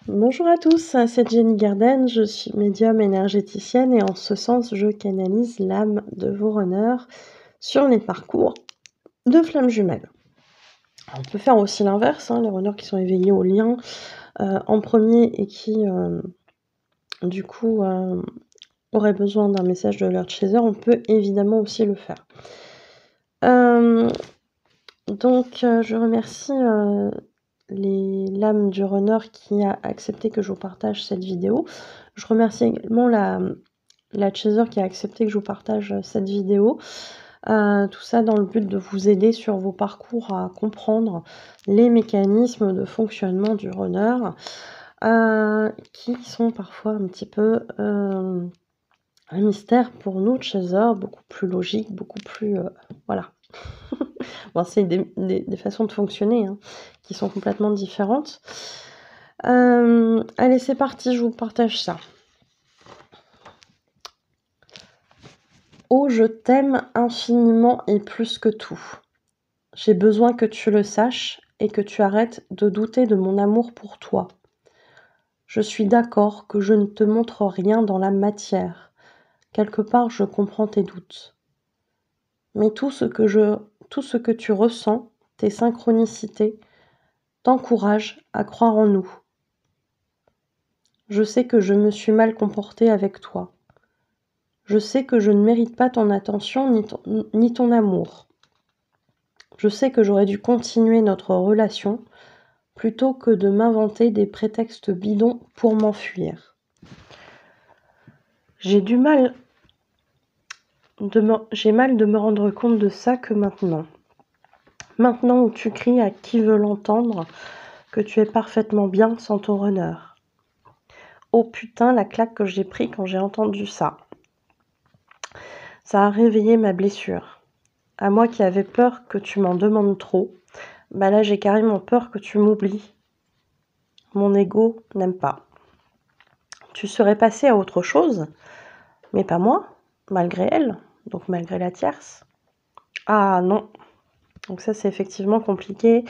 Bonjour à tous, c'est Jenny Garden, je suis médium énergéticienne et en ce sens, je canalise l'âme de vos runners sur les parcours de flammes jumelles. On peut faire aussi l'inverse, les runners qui sont éveillés au lien en premier et qui, du coup, auraient besoin d'un message de leur chaser, on peut évidemment aussi le faire. Je remercie l'âme du runner qui a accepté que je vous partage cette vidéo. Je remercie également la chaser qui a accepté que je vous partage cette vidéo. Tout ça dans le but de vous aider sur vos parcours à comprendre les mécanismes de fonctionnement du runner qui sont parfois un petit peu un mystère pour nous, chasers, beaucoup plus logique, beaucoup plus... voilà. Bon, c'est des façons de fonctionner qui sont complètement différentes. Allez, c'est parti, je vous partage ça. Oh, je t'aime infiniment et plus que tout. J'ai besoin que tu le saches et que tu arrêtes de douter de mon amour pour toi. Je suis d'accord que je ne te montre rien dans la matière. Quelque part, je comprends tes doutes. Mais tout ce que tu ressens, tes synchronicités, t'encouragent à croire en nous. Je sais que je me suis mal comportée avec toi. Je sais que je ne mérite pas ton attention ni ton amour. Je sais que j'aurais dû continuer notre relation plutôt que de m'inventer des prétextes bidons pour m'enfuir. J'ai mal de me rendre compte de ça que maintenant. Maintenant où tu cries à qui veut l'entendre que tu es parfaitement bien sans ton runner. Oh putain, la claque que j'ai pris quand j'ai entendu ça. Ça a réveillé ma blessure. À moi qui avais peur que tu m'en demandes trop, bah là j'ai carrément peur que tu m'oublies. Mon ego n'aime pas. Tu serais passé à autre chose, mais pas moi, malgré elle, donc malgré la tierce. Ah non. Donc ça c'est effectivement compliqué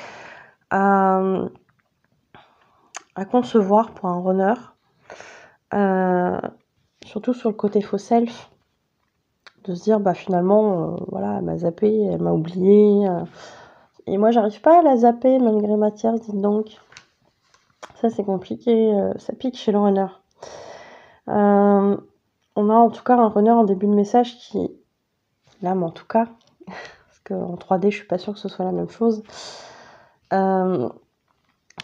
à concevoir pour un runner. Surtout sur le côté faux self. De se dire bah finalement voilà, elle m'a zappé, elle m'a oublié. Et moi j'arrive pas à la zapper malgré ma tierce, dites donc. Ça c'est compliqué, ça pique chez le runner. On a en tout cas un runner en début de message qui, l'âme en tout cas, parce qu'en 3D je suis pas sûre que ce soit la même chose,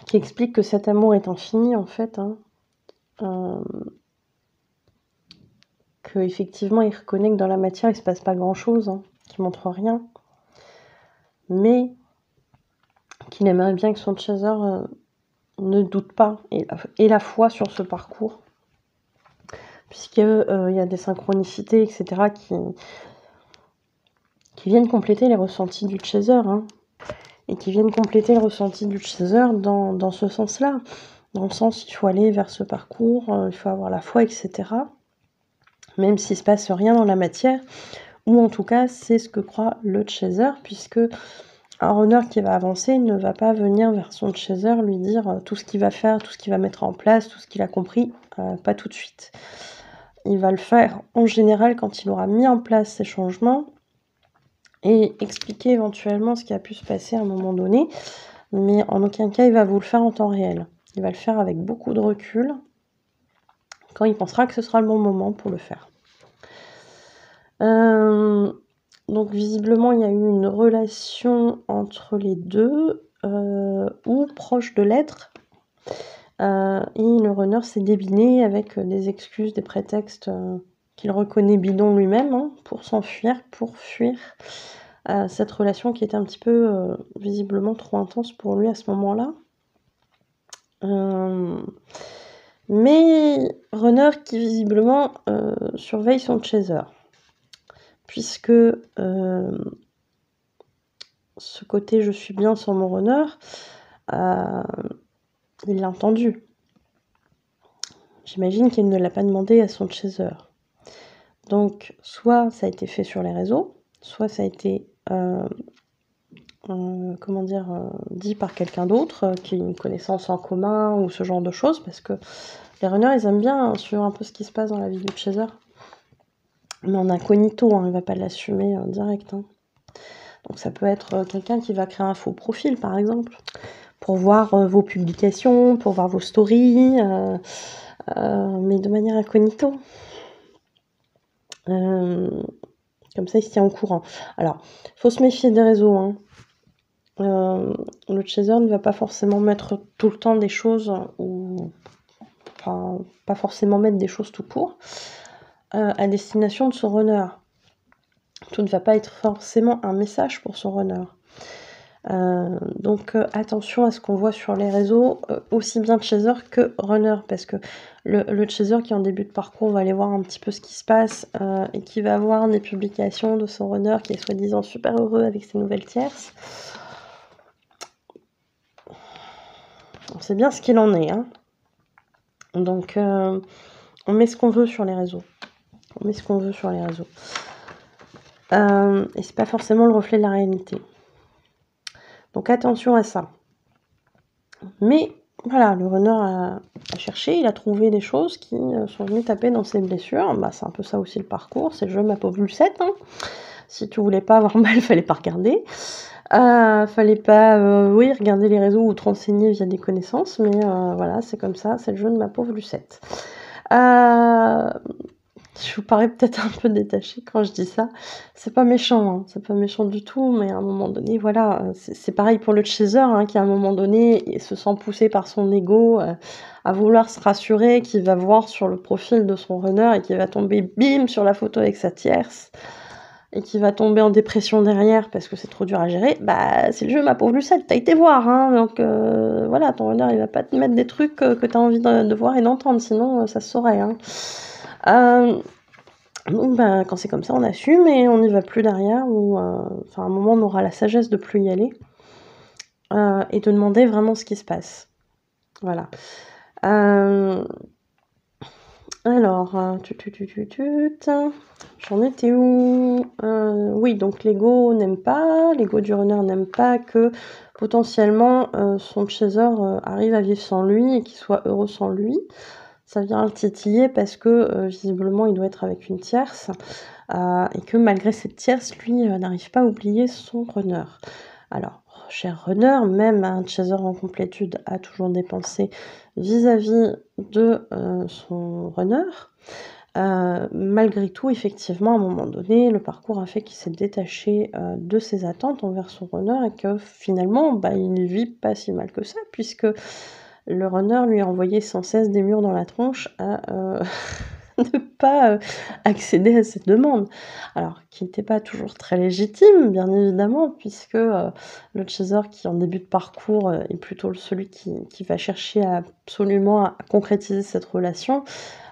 qui explique que cet amour est infini en fait, que effectivement il reconnaît que dans la matière il se passe pas grand chose, qu'il montre rien, mais qu'il aimerait bien que son chaser ne doute pas et la foi sur ce parcours, puisque il y a des synchronicités etc qui viennent compléter les ressentis du chaser, et qui viennent compléter le ressenti du chaser dans ce sens-là. Dans le sens, il faut aller vers ce parcours, il faut avoir la foi, etc. Même s'il ne se passe rien dans la matière, ou en tout cas, c'est ce que croit le chaser, puisque un runner qui va avancer ne va pas venir vers son chaser lui dire tout ce qu'il va faire, tout ce qu'il va mettre en place, tout ce qu'il a compris, pas tout de suite. Il va le faire en général quand il aura mis en place ces changements, et expliquer éventuellement ce qui a pu se passer à un moment donné, mais en aucun cas il va vous le faire en temps réel. Il va le faire avec beaucoup de recul, quand il pensera que ce sera le bon moment pour le faire. Donc visiblement il y a eu une relation entre les deux, ou proche de l'être, et le runner s'est débiné avec des excuses, des prétextes qu'il reconnaît bidons lui-même, pour s'enfuir, pour fuir cette relation qui était un petit peu visiblement trop intense pour lui à ce moment-là. Mais runner qui visiblement surveille son chaser, puisque ce côté je suis bien sans mon runner, il l'a entendu. J'imagine qu'il ne l'a pas demandé à son chaser. Donc soit ça a été fait sur les réseaux, soit ça a été comment dire, dit par quelqu'un d'autre, qui a une connaissance en commun ou ce genre de choses, parce que les runners, ils aiment bien suivre un peu ce qui se passe dans la vie du chaser. Mais en incognito, hein, il va pas l'assumer direct. Hein. Donc ça peut être quelqu'un qui va créer un faux profil, par exemple, pour voir vos publications, pour voir vos stories, mais de manière incognito. Comme ça, il se tient au courant. Alors, il faut se méfier des réseaux. Hein. Le chaser ne va pas forcément mettre tout le temps des choses, ou enfin, pas forcément mettre des choses tout court, à destination de son runner. Tout ne va pas être forcément un message pour son runner. Donc attention à ce qu'on voit sur les réseaux, aussi bien chaser que runner, parce que le chaser qui est en début de parcours va aller voir un petit peu ce qui se passe, et qui va voir des publications de son runner qui est soi-disant super heureux avec ses nouvelles tierces. On sait bien ce qu'il en est, hein. Donc on met ce qu'on veut sur les réseaux. On met ce qu'on veut sur les réseaux. Et c'est pas forcément le reflet de la réalité. Donc attention à ça. Mais voilà, le runner a cherché, il a trouvé des choses qui sont venues taper dans ses blessures. Bah, c'est un peu ça aussi le parcours, c'est le jeu ma pauvre Lucette. Hein. Si tu voulais pas avoir mal, fallait pas regarder. Fallait pas, oui, regarder les réseaux ou te renseigner via des connaissances, mais voilà, c'est comme ça, c'est le jeu de ma pauvre Lucette. Je vous parais peut-être un peu détachée quand je dis ça. C'est pas méchant, hein, c'est pas méchant du tout, mais à un moment donné, voilà, c'est pareil pour le chaser, hein, qui à un moment donné se sent poussé par son ego à vouloir se rassurer, qui va voir sur le profil de son runner et qui va tomber bim sur la photo avec sa tierce et qui va tomber en dépression derrière parce que c'est trop dur à gérer. Bah c'est le jeu ma pauvre Lucette, t'as été voir, hein, donc voilà, ton runner il va pas te mettre des trucs que t'as envie de voir et d'entendre, sinon ça se saurait. Hein. Donc ben, quand c'est comme ça, on assume et on n'y va plus derrière, ou à un moment on aura la sagesse de plus y aller et de demander vraiment ce qui se passe. Voilà. Alors, j'en étais où? Oui, donc l'ego du runner n'aime pas que potentiellement son chaser arrive à vivre sans lui et qu'il soit heureux sans lui. Ça vient le titiller parce que visiblement il doit être avec une tierce et que malgré cette tierce, lui n'arrive pas à oublier son runner. Alors, cher runner, même un chaser en complétude a toujours des pensées vis-à-vis de son runner. Malgré tout, effectivement, à un moment donné, le parcours a fait qu'il s'est détaché de ses attentes envers son runner et que finalement, bah, il ne vit pas si mal que ça, puisque le runner lui a envoyé sans cesse des murs dans la tronche à ne pas accéder à cette demande. Alors, qui n'était pas toujours très légitime, bien évidemment, puisque le chaser qui, en début de parcours, est plutôt celui qui va chercher absolument à concrétiser cette relation,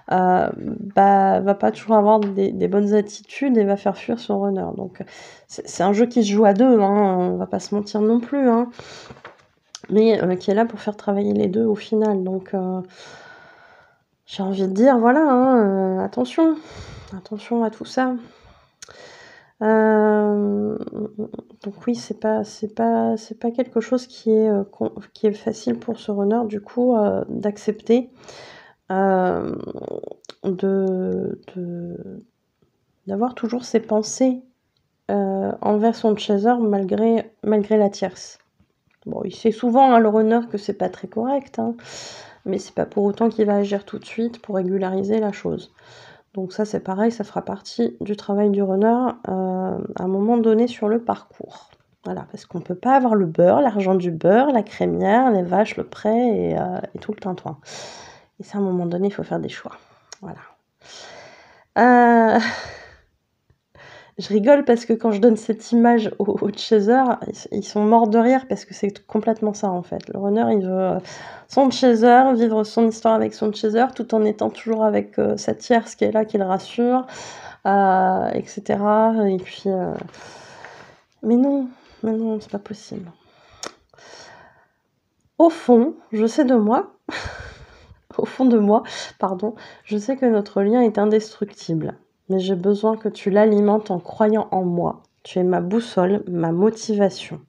bah, va pas toujours avoir des bonnes attitudes et va faire fuir son runner. Donc, c'est un jeu qui se joue à deux, hein, on va pas se mentir non plus, hein, mais qui est là pour faire travailler les deux au final. Donc, j'ai envie de dire, voilà, hein, attention à tout ça. Donc oui, c'est pas quelque chose qui est facile pour ce runner, du coup, d'accepter d'avoir toujours ses pensées envers son chaser malgré la tierce. Bon, il sait souvent, hein, le runner, que c'est pas très correct, hein, mais c'est pas pour autant qu'il va agir tout de suite pour régulariser la chose. Donc ça, c'est pareil, ça fera partie du travail du runner à un moment donné sur le parcours. Voilà, parce qu'on peut pas avoir le beurre, l'argent du beurre, la crémière, les vaches, le prêt et tout le tintouin. Et ça, à un moment donné, il faut faire des choix. Voilà. Je rigole parce que quand je donne cette image aux chasers, ils sont morts de rire parce que c'est complètement ça en fait. Le runner, il veut son chaser, vivre son histoire avec son chaser, tout en étant toujours avec sa tierce qui est là, qui le rassure, etc. Et puis, mais non, c'est pas possible. Au fond, je sais de moi, au fond de moi, pardon, je sais que notre lien est indestructible. Mais j'ai besoin que tu l'alimentes en croyant en moi. Tu es ma boussole, ma motivation.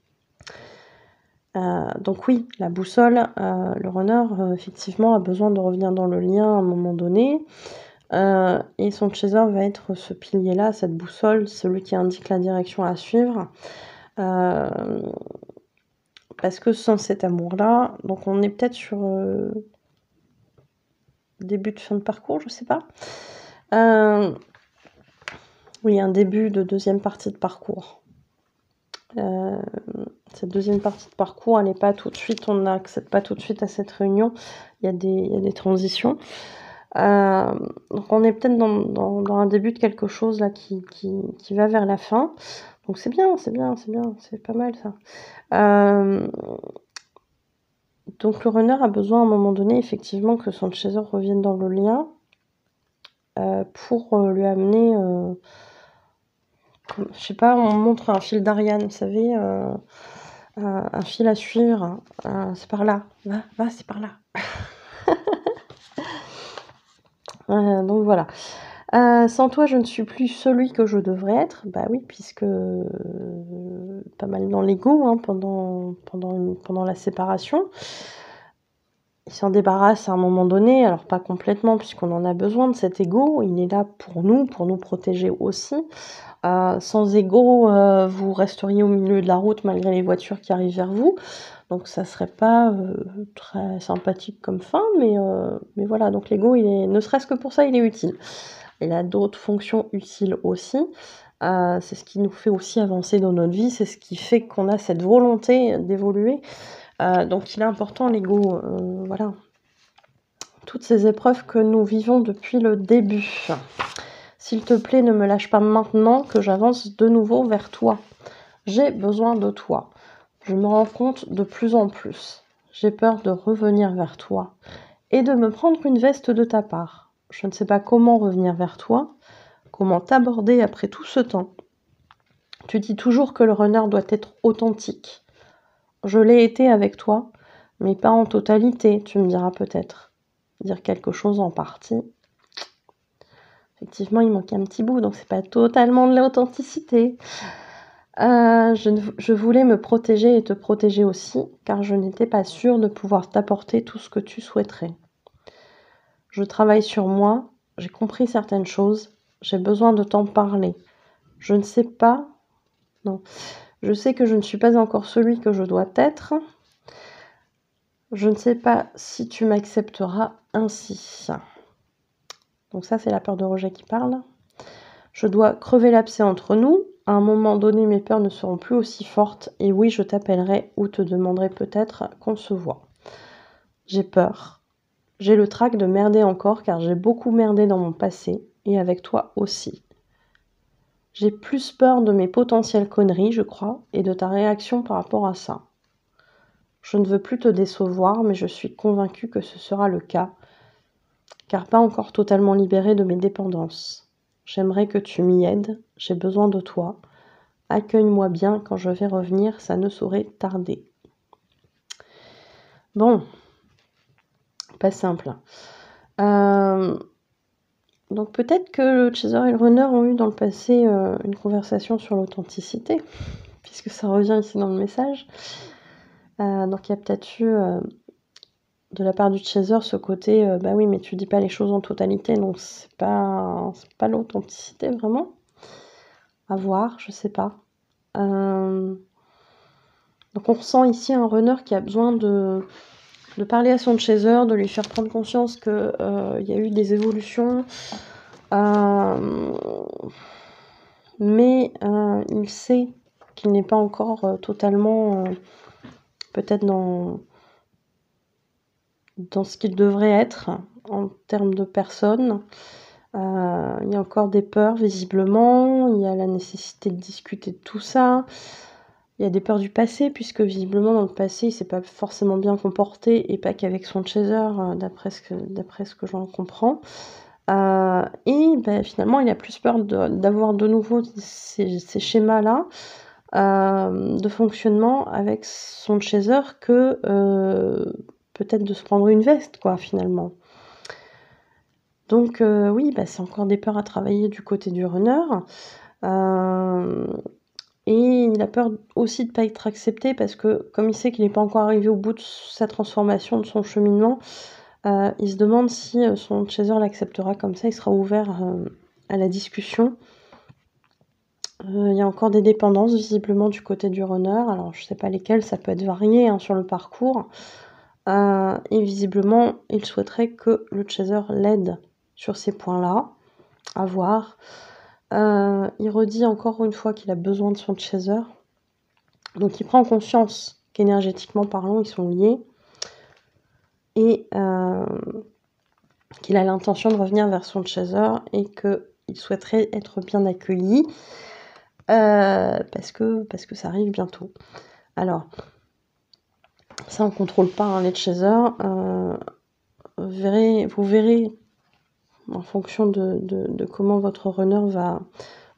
Donc oui, la boussole, le runner, effectivement, a besoin de revenir dans le lien à un moment donné. Et son chaser va être ce pilier-là, cette boussole, celui qui indique la direction à suivre. Parce que sans cet amour-là, donc on est peut-être sur début de fin de parcours, je sais pas. Oui, un début de deuxième partie de parcours. Cette deuxième partie de parcours, elle n'est pas tout de suite, on n'accède pas tout de suite à cette réunion. Il y a des transitions. Donc on est peut-être dans un début de quelque chose là qui va vers la fin. Donc c'est bien, c'est pas mal ça. Donc le runner a besoin à un moment donné effectivement que son chaser revienne dans le lien pour lui amener, je sais pas, on montre un fil d'Ariane, vous savez, un fil à suivre, c'est par là, va, c'est par là. Donc voilà. Sans toi, je ne suis plus celui que je devrais être. Bah oui, puisque pas mal dans l'ego hein, pendant la séparation. Il s'en débarrasse à un moment donné, alors pas complètement, puisqu'on en a besoin de cet ego. Il est là pour nous protéger aussi. Sans ego, vous resteriez au milieu de la route malgré les voitures qui arrivent vers vous. Donc ça serait pas très sympathique comme fin, mais voilà. Donc l'ego, ne serait-ce que pour ça, il est utile. Il a d'autres fonctions utiles aussi. C'est ce qui nous fait aussi avancer dans notre vie, c'est ce qui fait qu'on a cette volonté d'évoluer. Donc il est important l'ego, voilà. Toutes ces épreuves que nous vivons depuis le début. S'il te plaît, ne me lâche pas maintenant que j'avance de nouveau vers toi. J'ai besoin de toi. Je me rends compte de plus en plus. J'ai peur de revenir vers toi et de me prendre une veste de ta part. Je ne sais pas comment revenir vers toi, comment t'aborder après tout ce temps. Tu dis toujours que le runner doit être authentique. Je l'ai été avec toi, mais pas en totalité, tu me diras peut-être. Dire quelque chose en partie. Effectivement, il manque un petit bout, donc c'est pas totalement de l'authenticité. Je voulais me protéger et te protéger aussi, car je n'étais pas sûre de pouvoir t'apporter tout ce que tu souhaiterais. Je travaille sur moi, j'ai compris certaines choses, j'ai besoin de t'en parler. Je ne sais pas... Non. Je sais que je ne suis pas encore celui que je dois être. Je ne sais pas si tu m'accepteras ainsi. Donc ça, c'est la peur de rejet qui parle. Je dois crever l'abcès entre nous. À un moment donné, mes peurs ne seront plus aussi fortes. Et oui, je t'appellerai ou te demanderai peut-être qu'on se voit. J'ai peur. J'ai le trac de merder encore car j'ai beaucoup merdé dans mon passé. Et avec toi aussi. J'ai plus peur de mes potentielles conneries, je crois, et de ta réaction par rapport à ça. Je ne veux plus te décevoir, mais je suis convaincue que ce sera le cas, car pas encore totalement libérée de mes dépendances. J'aimerais que tu m'y aides, j'ai besoin de toi. Accueille-moi bien quand je vais revenir, ça ne saurait tarder. Bon, pas simple. Donc peut-être que le chaser et le runner ont eu dans le passé une conversation sur l'authenticité, puisque ça revient ici dans le message. Donc il y a peut-être eu de la part du chaser ce côté bah oui mais tu dis pas les choses en totalité, donc c'est pas l'authenticité vraiment. À voir, je sais pas. Donc on ressent ici un runner qui a besoin de parler à son chaser, de lui faire prendre conscience que y a eu des évolutions, mais il sait qu'il n'est pas encore totalement peut-être dans ce qu'il devrait être en termes de personne. Il y a encore des peurs visiblement, il y a la nécessité de discuter de tout ça. Il y a des peurs du passé, puisque visiblement dans le passé, il s'est pas forcément bien comporté, et pas qu'avec son chaser, d'après ce que j'en comprends. Et bah, finalement, il a plus peur d'avoir de nouveau ces schémas-là de fonctionnement avec son chaser que peut-être de se prendre une veste, quoi, finalement. Donc oui, bah, c'est encore des peurs à travailler du côté du runner. et il a peur aussi de ne pas être accepté parce que comme il sait qu'il n'est pas encore arrivé au bout de sa transformation, de son cheminement, il se demande si son chaser l'acceptera comme ça, il sera ouvert à la discussion. Il y a encore des dépendances visiblement du côté du runner, alors je sais pas lesquelles, ça peut être varié sur le parcours. Et visiblement, il souhaiterait que le chaser l'aide sur ces points-là, à voir. Il redit encore une fois qu'il a besoin de son chaser. Donc il prend conscience qu'énergétiquement parlant, ils sont liés. Et qu'il a l'intention de revenir vers son chaser et qu'il souhaiterait être bien accueilli parce que ça arrive bientôt. Alors, ça on contrôle pas les chasers. Vous verrez en fonction de comment votre runner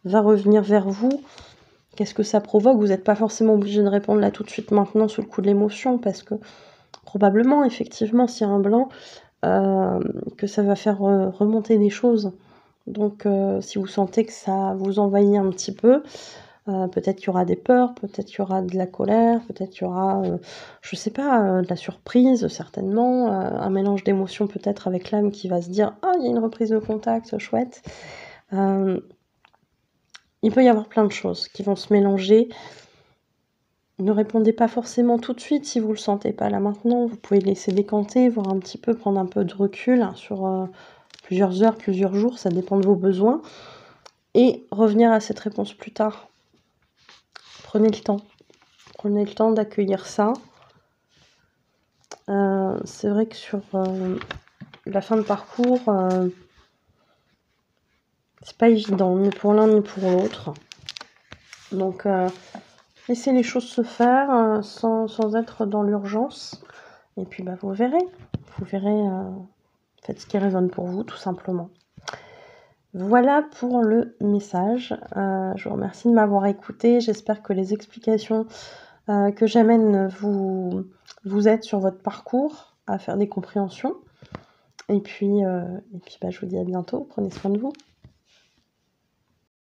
va revenir vers vous. Qu'est-ce que ça provoque? Vous n'êtes pas forcément obligé de répondre là tout de suite maintenant sous le coup de l'émotion parce que probablement, effectivement, s'il y a un blanc, que ça va faire remonter des choses. Donc si vous sentez que ça vous envahit un petit peu, peut-être qu'il y aura des peurs, peut-être qu'il y aura de la colère, peut-être qu'il y aura, je sais pas, de la surprise certainement, un mélange d'émotions peut-être avec l'âme qui va se dire: «Ah, il y a une reprise de contact, chouette». Il peut y avoir plein de choses qui vont se mélanger. Ne répondez pas forcément tout de suite si vous le sentez pas là maintenant. Vous pouvez laisser décanter, voir un petit peu, prendre un peu de recul sur plusieurs heures, plusieurs jours, ça dépend de vos besoins. Et revenir à cette réponse plus tard. Prenez le temps. Prenez le temps d'accueillir ça. C'est vrai que sur la fin de parcours, c'est pas évident, ni pour l'un ni pour l'autre. Donc, laissez les choses se faire sans être dans l'urgence. Et puis, vous verrez. Vous verrez, faites ce qui résonne pour vous, tout simplement. Voilà pour le message. Je vous remercie de m'avoir écouté. J'espère que les explications que j'amène vous aident sur votre parcours à faire des compréhensions. Et puis, je vous dis à bientôt. Prenez soin de vous.